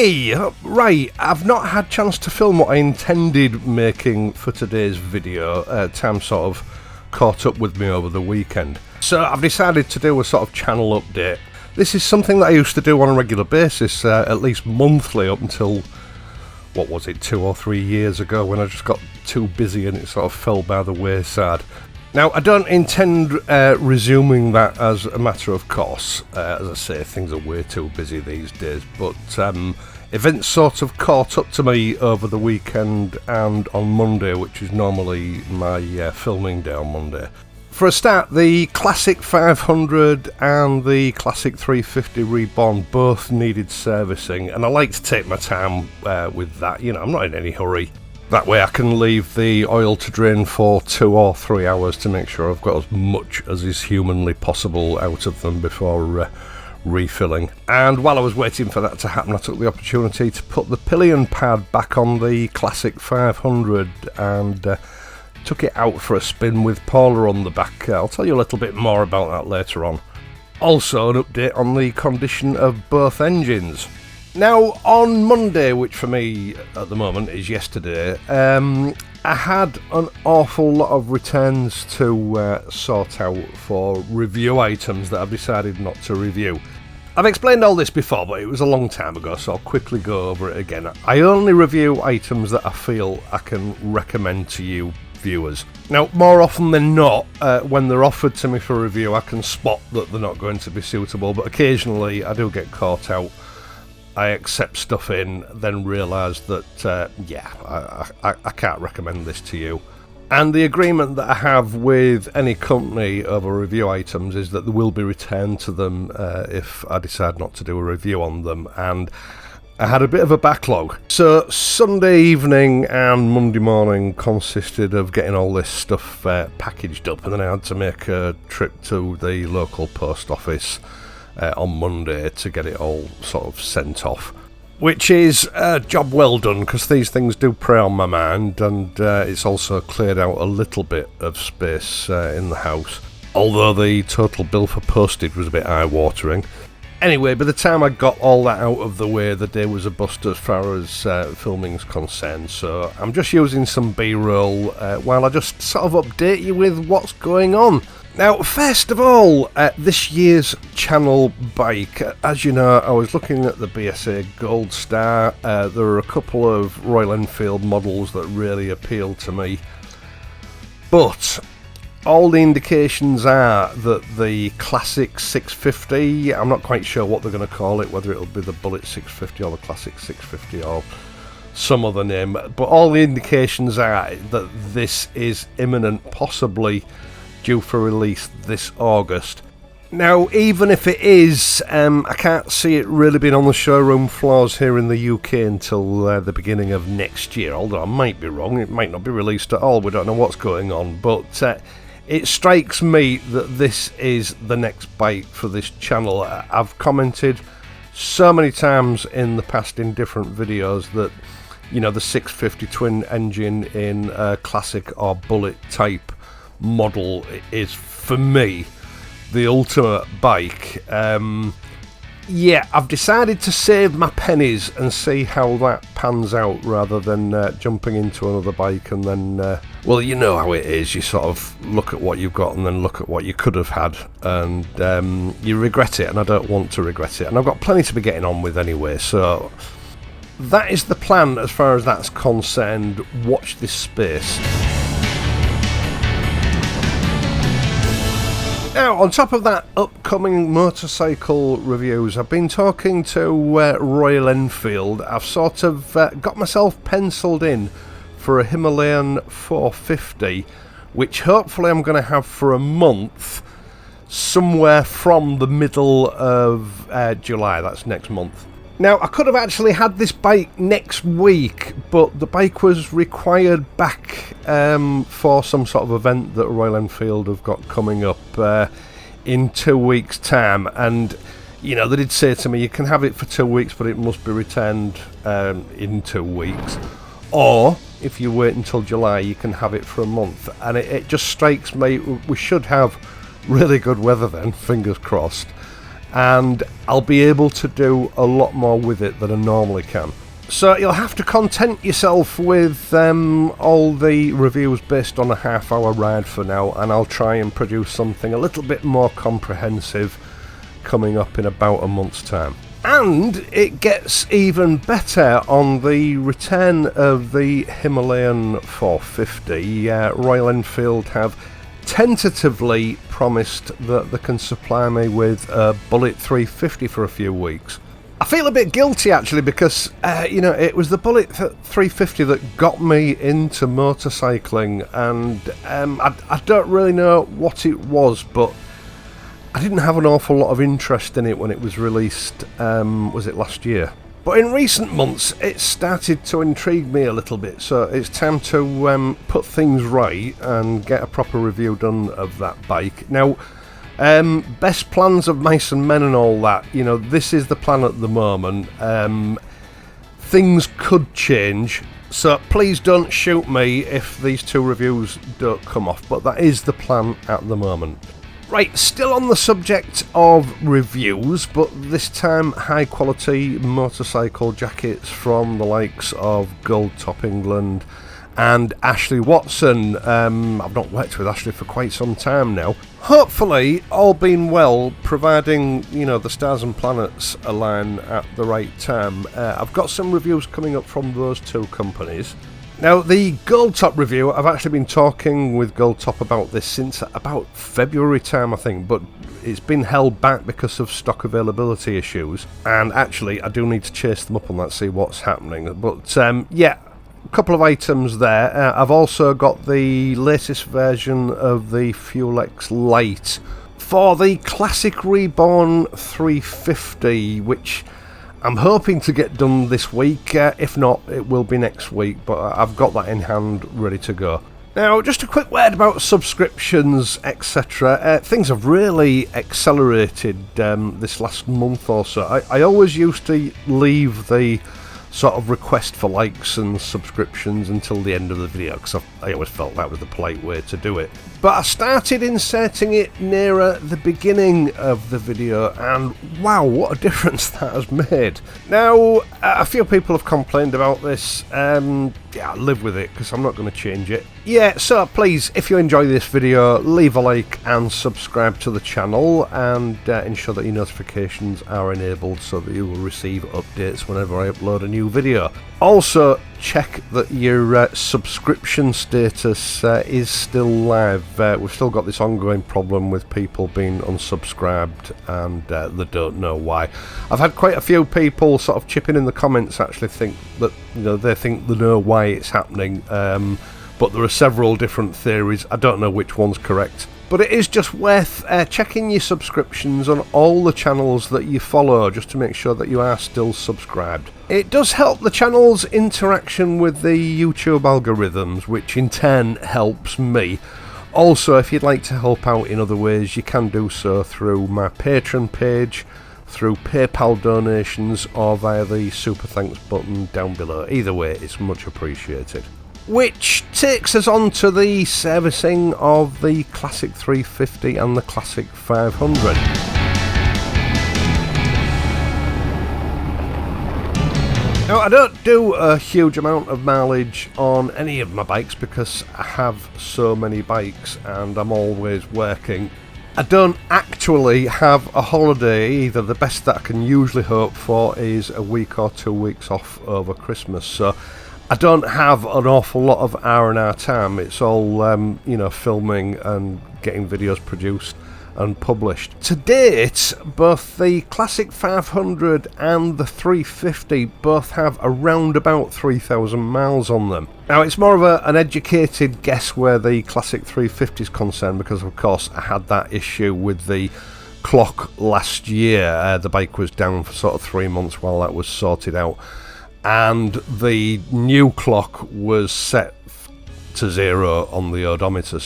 Hey! Right, I've not had a chance to film what I intended making for today's video. Time sort of caught up with me over the weekend. So I've decided to do a sort of channel update. This is something that I used to do on a regular basis, at least monthly up until, what was it, 2 or 3 years ago when I just got too busy and it sort of fell by the wayside. Now, I don't intend resuming that as a matter of course. As I say, things are way too busy these days, but events sort of caught up to me over the weekend and on Monday, which is normally my filming day on Monday. For a start, the Classic 500 and the Classic 350 Reborn both needed servicing, and I like to take my time with that. You know, I'm not in any hurry. That way I can leave the oil to drain for 2 or 3 hours to make sure I've got as much as is humanly possible out of them before refilling. And while I was waiting for that to happen, I took the opportunity to put the pillion pad back on the Classic 500 and took it out for a spin with Paula on the back. I'll tell you a little bit more about that later on. Also an update on the condition of both engines. Now, on Monday, which for me at the moment is yesterday, I had an awful lot of returns to sort out for review items that I've decided not to review. I've explained all this before, but it was a long time ago, so I'll quickly go over it again. I only review items that I feel I can recommend to you viewers. Now, more often than not, when they're offered to me for review, I can spot that they're not going to be suitable, but occasionally I do get caught out. I accept stuff in, then realise that, I can't recommend this to you. And the agreement that I have with any company over review items is that they will be returned to them if I decide not to do a review on them. And I had a bit of a backlog. So Sunday evening and Monday morning consisted of getting all this stuff packaged up, and then I had to make a trip to the local post office on Monday to get it all sort of sent off, which is a job well done because these things do prey on my mind, and it's also cleared out a little bit of space in the house, although the total bill for postage was a bit eye-watering. Anyway, by the time I got all that out of the way, the day was a bust as far as filming's concerned, so I'm just using some B-roll while I just sort of update you with what's going on. Now, first of all, this year's channel bike. As you know, I was looking at the BSA Gold Star. There are a couple of Royal Enfield models that really appeal to me, but all the indications are that the Classic 650, I'm not quite sure what they're going to call it, whether it'll be the Bullet 650 or the Classic 650 or some other name, but all the indications are that this is imminent, possibly due for release this August. Now, even if it is, I can't see it really being on the showroom floors here in the UK until the beginning of next year, although I might be wrong, it might not be released at all, we don't know what's going on, but it strikes me that this is the next bike for this channel. I've commented so many times in the past in different videos that, you know, the 650 twin engine in a Classic or Bullet type model is, for me, the ultimate bike. I've decided to save my pennies and see how that pans out rather than jumping into another bike and then, well, you know how it is, you sort of look at what you've got and then look at what you could have had, and you regret it, and I don't want to regret it, and I've got plenty to be getting on with anyway, so that is the plan as far as that's concerned. Watch this space. Now, on top of that, upcoming motorcycle reviews, I've been talking to Royal Enfield. I've sort of got myself penciled in for a Himalayan 450, which hopefully I'm going to have for a month, somewhere from the middle of July, that's next month. Now, I could have actually had this bike next week, but the bike was required back for some sort of event that Royal Enfield have got coming up in 2 weeks' time. And, you know, they did say to me, you can have it for 2 weeks, but it must be returned in 2 weeks. Or, if you wait until July, you can have it for a month. And it just strikes me, we should have really good weather then, fingers crossed. and I'll be able to do a lot more with it than I normally can. So you'll have to content yourself with all the reviews based on a half-hour ride for now, and I'll try and produce something a little bit more comprehensive coming up in about a month's time. And it gets even better. On the return of the Himalayan 450, Royal Enfield have tentatively promised that they can supply me with a Bullet 350 for a few weeks. I feel a bit guilty actually, because it was the Bullet 350 that got me into motorcycling, and I don't really know what it was, but I didn't have an awful lot of interest in it when it was released, was it last year? But in recent months it started to intrigue me a little bit, so it's time to put things right and get a proper review done of that bike. Now, best plans of mice and men and all that, this is the plan at the moment. Things could change, so please don't shoot me if these two reviews don't come off, but that is the plan at the moment. Right, still on the subject of reviews, but this time high quality motorcycle jackets from the likes of Gold Top England and Ashley Watson. I've not worked with Ashley for quite some time now. Hopefully, all being well, providing the stars and planets align at the right time, I've got some reviews coming up from those two companies. Now, the Gold Top review, I've actually been talking with Gold Top about this since about February time, I think, but it's been held back because of stock availability issues, and actually I do need to chase them up on that, see what's happening. But yeah, a couple of items there. I've also got the latest version of the Fuel-X Lite for the Classic Reborn 350, which I'm hoping to get done this week. If not, it will be next week, but I've got that in hand ready to go. Now, just a quick word about subscriptions, etc. Things have really accelerated this last month or so. I always used to leave the sort of request for likes and subscriptions until the end of the video, because I always felt that was the polite way to do it. But I started inserting it nearer the beginning of the video, and wow, what a difference that has made. Now, a few people have complained about this. Yeah, live with it, because I'm not going to change it. Yeah, so please, if you enjoy this video, leave a like and subscribe to the channel, and ensure that your notifications are enabled so that you will receive updates whenever I upload a new video. Also, check that your subscription status is still live. We've still got this ongoing problem with people being unsubscribed, and they don't know why. I've had quite a few people sort of chipping in the comments actually think that they think they know why it's happening, but there are several different theories. I don't know which one's correct. But it is just worth checking your subscriptions on all the channels that you follow, just to make sure that you are still subscribed. It does help the channel's interaction with the YouTube algorithms, which in turn helps me. Also, if you'd like to help out in other ways, you can do so through my Patreon page, through PayPal donations, or via the Super Thanks button down below. Either way, it's much appreciated. Which takes us on to the servicing of the Classic 350 and the Classic 500. Now, I don't do a huge amount of mileage on any of my bikes because I have so many bikes and I'm always working. I don't actually have a holiday either. The best that I can usually hope for is a week or 2 weeks off over Christmas, so I don't have an awful lot of R&R time. It's all, filming and getting videos produced and published. To date, both the Classic 500 and the 350 both have around about 3,000 miles on them. Now, it's more of an educated guess where the Classic 350 is concerned, because of course I had that issue with the clock last year. The bike was down for sort of 3 months while that was sorted out, and the new clock was set to 0 on the odometer,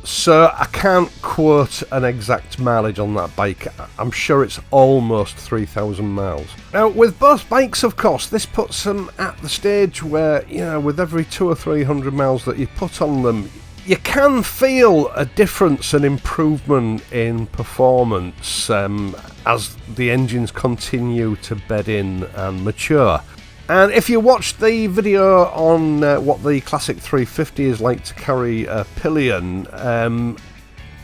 so I can't quote an exact mileage on that bike. I'm sure it's almost 3,000 miles. Now, with both bikes, of course, this puts them at the stage where, with every 200 or 300 miles that you put on them, you can feel a difference and improvement in performance as the engines continue to bed in and mature. And if you watched the video on what the Classic 350 is like to carry a pillion,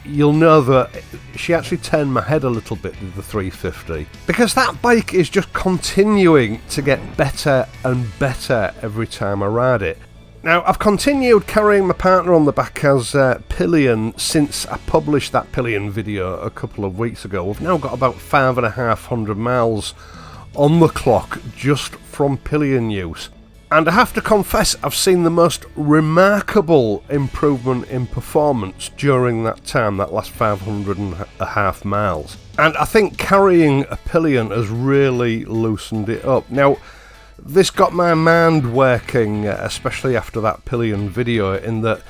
you'll know that she actually turned my head a little bit with the 350, because that bike is just continuing to get better and better every time I ride it. Now, I've continued carrying my partner on the back as pillion since I published that pillion video a couple of weeks ago. We've now got about 5,500 miles on the clock just from pillion use. And I have to confess, I've seen the most remarkable improvement in performance during that time, that last 500.5 miles. And I think carrying a pillion has really loosened it up. Now, this got my mind working, especially after that pillion video, in that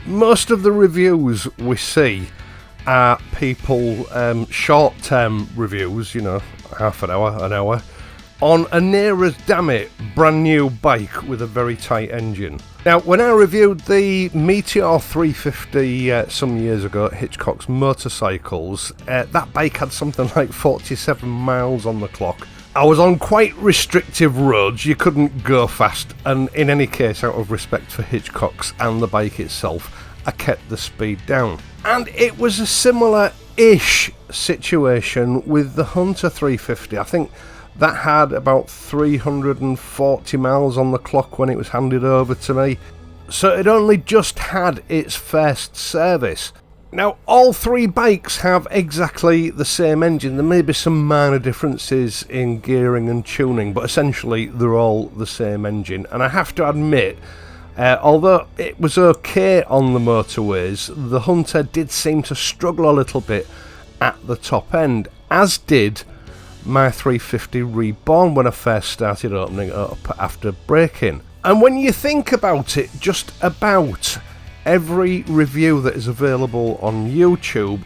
most of the reviews we see are people, short-term reviews, you know, half an hour, on a near as damn it brand new bike with a very tight engine. Now, when I reviewed the Meteor 350 some years ago at Hitchcock's Motorcycles, that bike had something like 47 miles on the clock. I was on quite restrictive roads, you couldn't go fast, and in any case, out of respect for Hitchcock's and the bike itself, I kept the speed down. And it was a similar-ish situation with the Hunter 350. I think that had about 340 miles on the clock when it was handed over to me, so it only just had its first service. Now, all three bikes have exactly the same engine. There may be some minor differences in gearing and tuning, but essentially they're all the same engine. And I have to admit, although it was okay on the motorways, the Hunter did seem to struggle a little bit at the top end, as did my 350 Reborn when I first started opening it up after braking. And when you think about it, just about every review that is available on YouTube,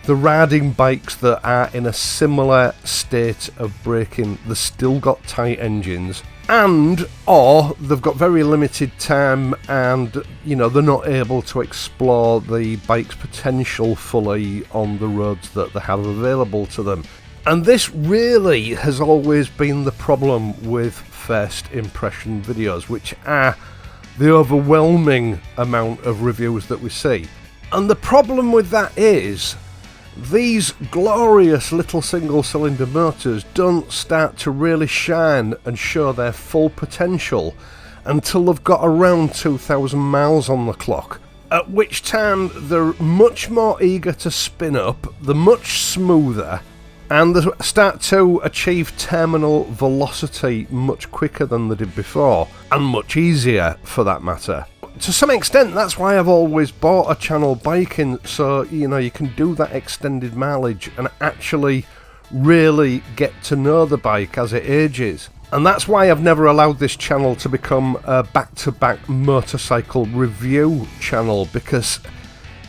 the riding bikes that are in a similar state of braking, they've still got tight engines, and or they've got very limited time, and you know, they're not able to explore the bike's potential fully on the roads that they have available to them. And this really has always been the problem with first impression videos, which are the overwhelming amount of reviews that we see. And the problem with that is these glorious little single cylinder motors don't start to really shine and show their full potential until they've got around 2,000 miles on the clock, at which time they're much more eager to spin up, they're much smoother, and they start to achieve terminal velocity much quicker than they did before, and much easier for that matter. To some extent, that's why I've always bought a channel biking, so you know, you can do that extended mileage and actually really get to know the bike as it ages. And that's why I've never allowed this channel to become a back-to-back motorcycle review channel, because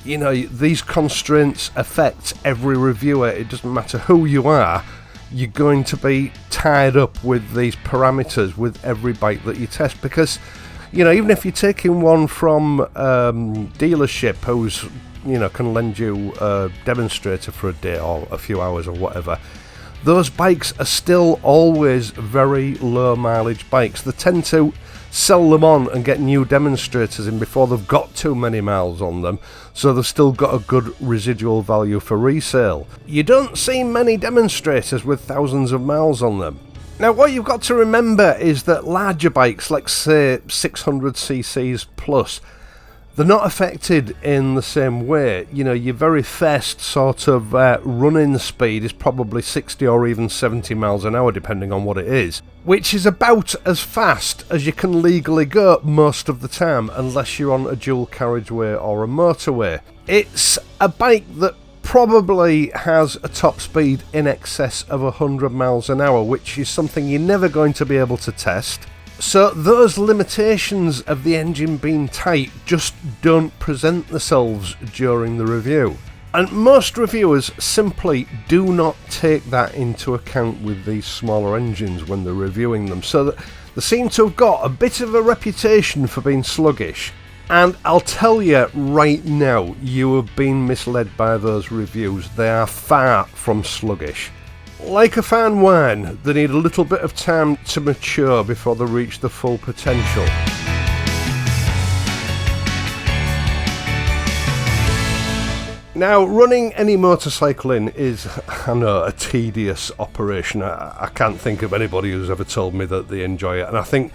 you know, these constraints affect every reviewer. It doesn't matter who you are, you're going to be tied up with these parameters with every bike that you test, because you know, even if you're taking one from dealership who's, you know, can lend you a demonstrator for a day or a few hours or whatever, those bikes are still always very low mileage bikes. They tend to sell them on and get new demonstrators in before they've got too many miles on them, so they've still got a good residual value for resale. You don't see many demonstrators with thousands of miles on them. Now, what you've got to remember is that larger bikes, like say 600cc's plus, they're not affected in the same way. You know, your very first sort of running speed is probably 60 or even 70 miles an hour, depending on what it is, which is about as fast as you can legally go most of the time, unless you're on a dual carriageway or a motorway. It's a bike that probably has a top speed in excess of 100 miles an hour, which is something you're never going to be able to test. So those limitations of the engine being tight just don't present themselves during the review. And most reviewers simply do not take that into account with these smaller engines when they're reviewing them, so that they seem to have got a bit of a reputation for being sluggish. And I'll tell you right now, you have been misled by those reviews. They are far from sluggish. Like a fine wine, they need a little bit of time to mature before they reach the full potential. Now, running any motorcycle in is, I know, a tedious operation. I can't think of anybody who's ever told me that they enjoy it, and I think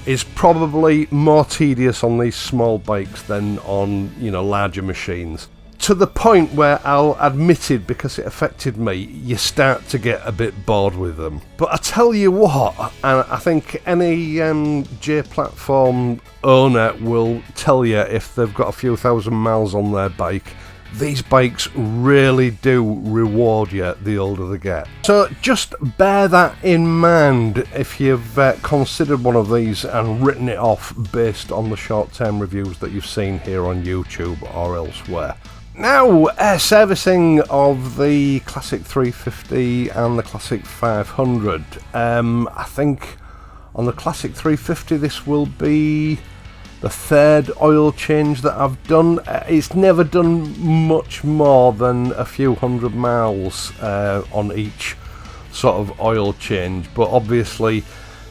it's probably more tedious on these small bikes than on, larger machines. To the point where I'll admit it, because it affected me, you start to get a bit bored with them. But I tell you what, and I think any J-platform owner will tell you if they've got a few thousand miles on their bike, these bikes really do reward you the older they get. So just bear that in mind if you've considered one of these and written it off based on the short-term reviews that you've seen here on YouTube or elsewhere. Now, servicing of the Classic 350 and the Classic 500. I think on the Classic 350 this will be the third oil change that I've done. It's never done much more than a few hundred miles on each sort of oil change, but obviously,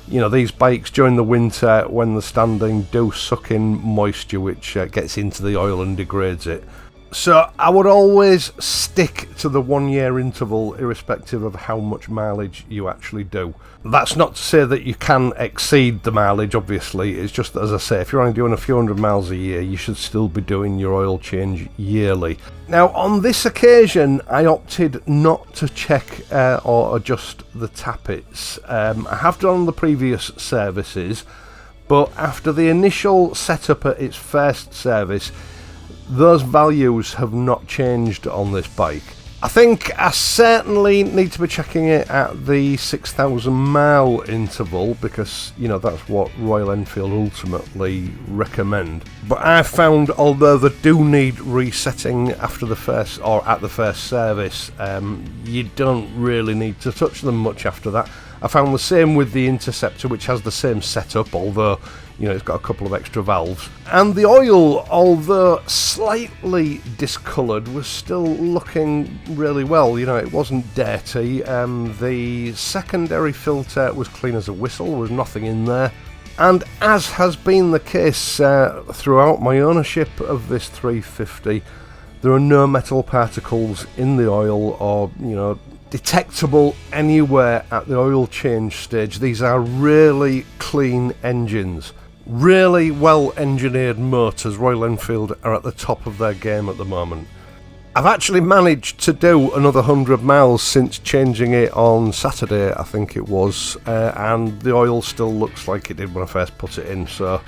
these bikes during the winter when they're standing do suck in moisture, which gets into the oil and degrades it. So I would always stick to the 1 year interval irrespective of how much mileage you actually do. That's not to say that you can exceed the mileage, obviously. It's just that, as I say, if you're only doing a few hundred miles a year, you should still be doing your oil change yearly. Now, on this occasion, I opted not to check or adjust the tappets. I have done the previous services, but after the initial setup at its first service, those values have not changed on this bike. I think I certainly need to be checking it at the 6,000 mile interval, because that's what Royal Enfield ultimately recommend. But I found, although they do need resetting after the first or at the first service, you don't really need to touch them much after that. I found the same with the Interceptor, which has the same setup, although it's got a couple of extra valves. And the oil, although slightly discoloured, was still looking really well. It wasn't dirty. The secondary filter was clean as a whistle, there was nothing in there. And as has been the case throughout my ownership of this 350, there are no metal particles in the oil or, detectable anywhere at the oil change stage. These are really clean engines. Really well engineered motors. Royal Enfield are at the top of their game at the moment. I've actually managed to do another 100 miles since changing it on Saturday, I think it was, and the oil still looks like it did when I first put it in. So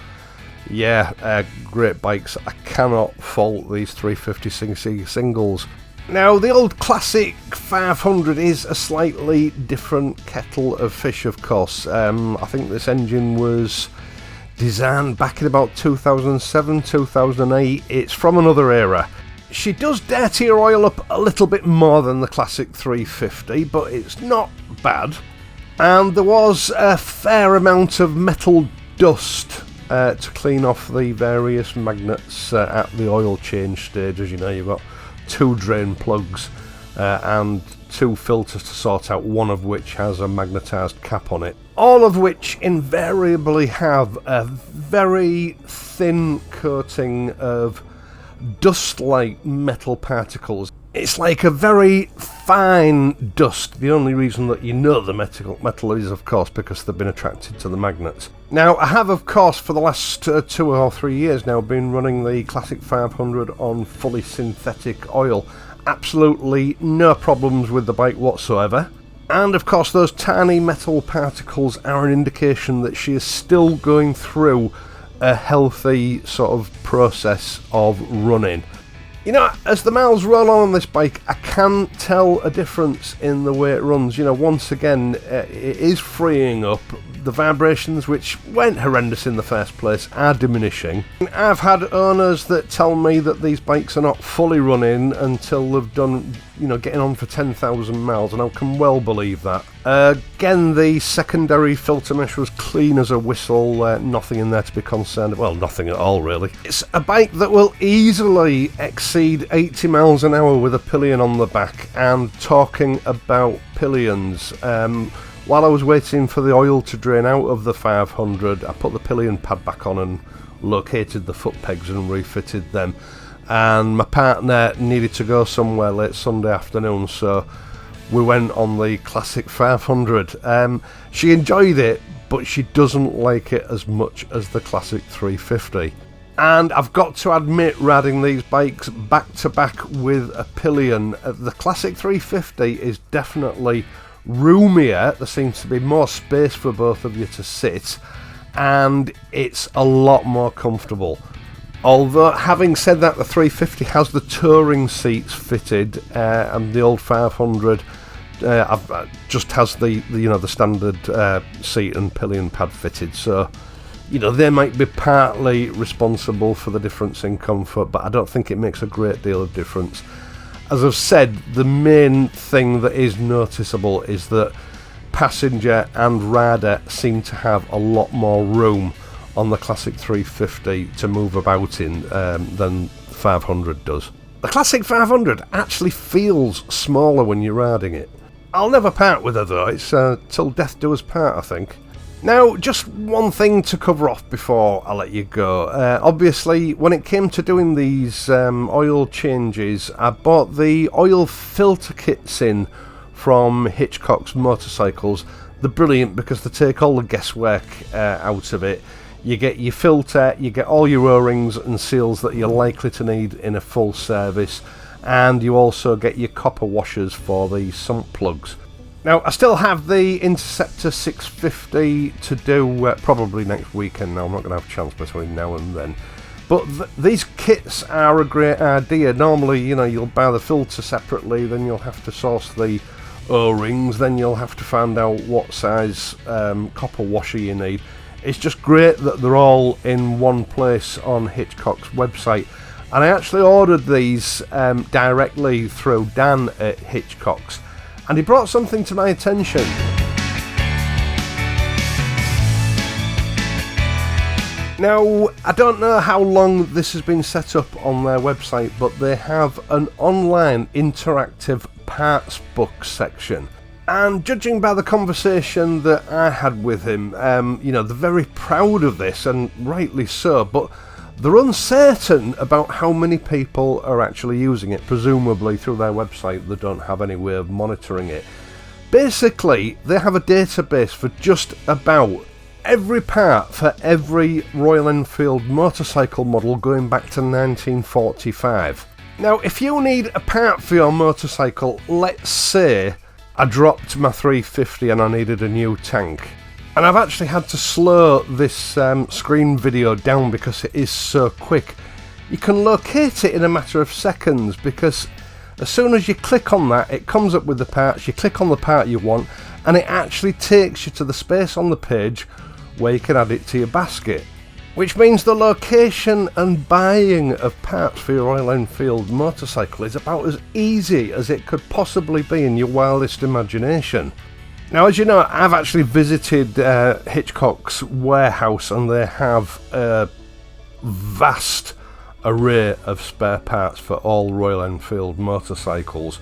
yeah, great bikes. I cannot fault these 350cc singles. Now, the old Classic 500 is a slightly different kettle of fish, of course. I think this engine was designed back in about 2007, 2008. It's from another era. She does dirty her oil up a little bit more than the Classic 350, but it's not bad. And there was a fair amount of metal dust to clean off the various magnets at the oil change stage. As you know, you've got 2 drain plugs and 2 filters to sort out, one of which has a magnetised cap on it. All of which invariably have a very thin coating of dust-like metal particles. It's like a very fine dust. The only reason that you know the metal is, of course, because they've been attracted to the magnets. Now, I have, of course, for the last 2 or 3 years now, been running the Classic 500 on fully synthetic oil. Absolutely no problems with the bike whatsoever. And, of course, those tiny metal particles are an indication that she is still going through a healthy sort of process of running. As the miles roll on this bike, I can tell a difference in the way it runs. Once again, it is freeing up. The vibrations, which weren't horrendous in the first place, are diminishing. I've had owners that tell me that these bikes are not fully running until they've done, getting on for 10,000 miles, and I can well believe that. Again, the secondary filter mesh was clean as a whistle, nothing in there to be concerned, well, nothing at all really. It's a bike that will easily exceed 80 miles an hour with a pillion on the back. And talking about pillions, while I was waiting for the oil to drain out of the 500, I put the pillion pad back on and located the foot pegs and refitted them. And my partner needed to go somewhere late Sunday afternoon, so we went on the Classic 500. She enjoyed it, but she doesn't like it as much as the Classic 350. And I've got to admit, riding these bikes back to back with a pillion, the Classic 350 is definitely roomier. There seems to be more space for both of you to sit, and it's a lot more comfortable. Although, having said that, the 350 has the touring seats fitted, and the old 500 just has the standard seat and pillion pad fitted. So, they might be partly responsible for the difference in comfort, but I don't think it makes a great deal of difference. As I've said, the main thing that is noticeable is that passenger and rider seem to have a lot more room on the Classic 350 to move about in than 500 does. The Classic 500 actually feels smaller when you're riding it. I'll never part with her though, it's till death do us part, I think. Now, just one thing to cover off before I let you go. Obviously, when it came to doing these oil changes, I bought the oil filter kits in from Hitchcock's motorcycles. They're brilliant because they take all the guesswork out of it. You get your filter, you get all your O-rings and seals that you're likely to need in a full service, and you also get your copper washers for the sump plugs. Now, I still have the Interceptor 650 to do probably next weekend. Now, I'm not going to have a chance between now and then. But these kits are a great idea. Normally, you'll buy the filter separately, then you'll have to source the O-rings, then you'll have to find out what size copper washer you need. It's just great that they're all in one place on Hitchcock's website. And I actually ordered these directly through Dan at Hitchcock's, and he brought something to my attention. Now, I don't know how long this has been set up on their website, but they have an online interactive parts book section. And judging by the conversation that I had with him, they're very proud of this, and rightly so, but they're uncertain about how many people are actually using it. Presumably through their website they don't have any way of monitoring it. Basically, they have a database for just about every part for every Royal Enfield motorcycle model going back to 1945. Now, if you need a part for your motorcycle, let's say I dropped my 350 and I needed a new tank, and I've actually had to slow this screen video down because it is so quick. You can locate it in a matter of seconds, because as soon as you click on that, it comes up with the parts, you click on the part you want, and it actually takes you to the space on the page where you can add it to your basket. Which means the location and buying of parts for your Royal Enfield motorcycle is about as easy as it could possibly be in your wildest imagination. Now, as you know, I've actually visited Hitchcock's warehouse, and they have a vast array of spare parts for all Royal Enfield motorcycles.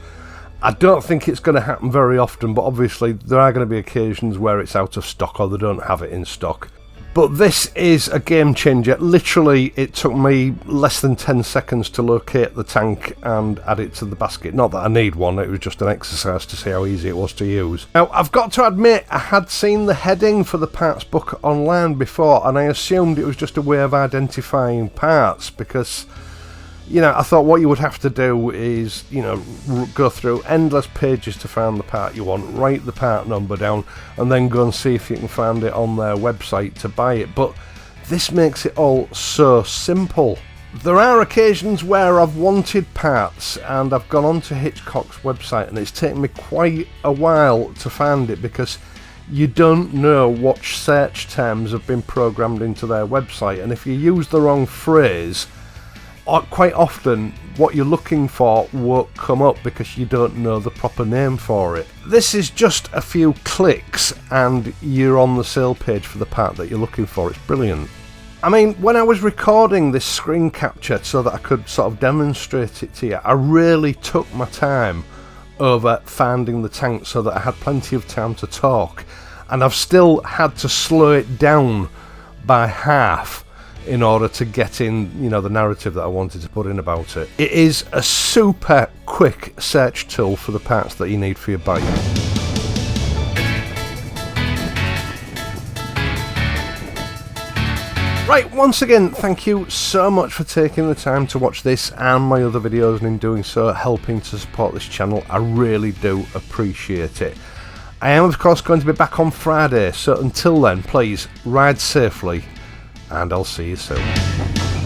I don't think it's going to happen very often, but obviously there are going to be occasions where it's out of stock or they don't have it in stock. But this is a game changer. Literally, it took me less than 10 seconds to locate the tank and add it to the basket. Not that I need one, it was just an exercise to see how easy it was to use. Now, I've got to admit, I had seen the heading for the parts book online before, and I assumed it was just a way of identifying parts, because I thought what you would have to do is, go through endless pages to find the part you want, write the part number down, and then go and see if you can find it on their website to buy it. But this makes it all so simple. There are occasions where I've wanted parts and I've gone onto Hitchcock's website, and it's taken me quite a while to find it, because you don't know what search terms have been programmed into their website, and if you use the wrong phrase, quite often what you're looking for won't come up because you don't know the proper name for it. This is just a few clicks and you're on the sale page for the part that you're looking for. It's brilliant. I mean, when I was recording this screen capture so that I could sort of demonstrate it to you, I really took my time over finding the tank so that I had plenty of time to talk, and I've still had to slow it down by half in order to get in, you know, the narrative that I wanted to put in about it. It is a super quick search tool for the parts that you need for your bike. Right, once again, thank you so much for taking the time to watch this and my other videos, and in doing so helping to support this channel. I really do appreciate it. I am of course going to be back on Friday, so until then please ride safely and I'll see you soon.